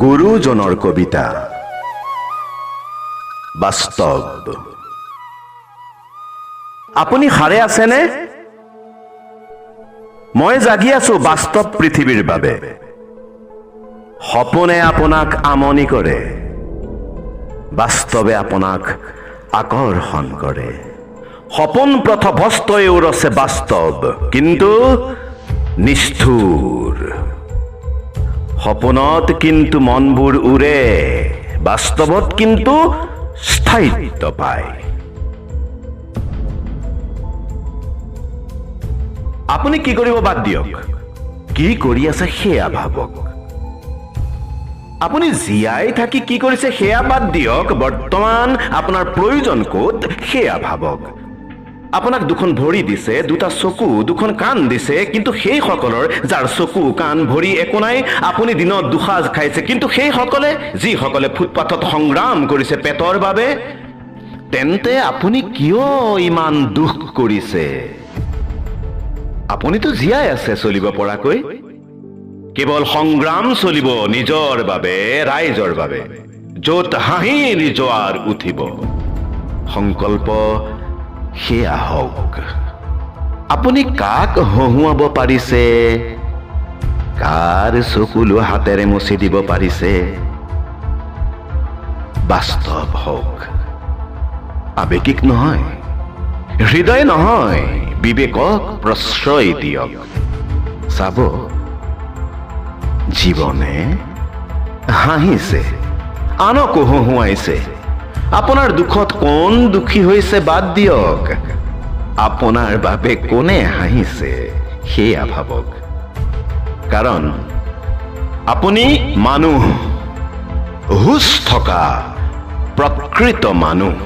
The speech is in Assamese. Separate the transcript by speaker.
Speaker 1: গুৰুজনৰ কবিতা বাস্তৱ। আপুনি সাৰে আছেনে? মই জাগি আছো বাস্তৱ পৃথিৱীৰ বাবে। সপোনে আপোনাক আমনি কৰে, বাস্তৱে আপোনাক আকৰ্ষণ কৰে। সপোন পথভ্ৰষ্টই উৰছে বাস্তৱ, কিন্তু নিষ্ঠুৰ। সপোনত কিন্তু মনবোৰ উৰে, বাস্তৱত কিন্তু স্থায়িত্ব পায়। আপুনি কি কৰিব বাদ দিয়ক, কি কৰি আছে সেয়া ভাবক। আপুনি জীয়াই থাকি কি কৰিছে সেয়া বাদ দিয়ক, বৰ্তমান আপোনাৰ প্ৰয়োজন ক'ত সেয়া ভাবক। আপোনাক দুখন ভৰি দিছে, দুটা চকু, দুখন কাণ দিছে, কিন্তু সেই সকলৰ যাৰ চকু কাণ ভৰি একো নাই, আপুনি দিনত দুসাঁজ খাইছে, কিন্তু সেই সকলে যিসকলে ফুটপাথত সংগ্ৰাম কৰিছে পেটৰ বাবে, তেন্তে আপুনি কিয় ইমান দুখ কৰিছে? আপুনিতো জীয়াই আছে চলিব পৰাকৈ। কেৱল সংগ্ৰাম চলিব নিজৰ বাবে, ৰাইজৰ বাবে, য'ত হাঁহিৰ জোৱাৰ উঠিব। সংকল্প সেয়া হওক। আপুনি কাক হহুৱাব পাৰিছে, কাৰ চকুলো হাতেৰে মুচি দিব পাৰিছে? বাস্তৱ হওক, আৱেগিক নহয়, হৃদয় নহয়, বিবেকক প্ৰশ্ৰয় দিয়ক। চাব, জীৱনে হাঁহিছে, আনকো হহুৱাইছে। আপোনাৰ দুখত কোন দুখী হৈছে বাদ দিয়ক, আপোনাৰ বাবে কোনে হাঁহিছে সেয়া ভাবক। কাৰণ আপুনি মানুহ, হুঁচ থকা প্ৰকৃত মানুহ।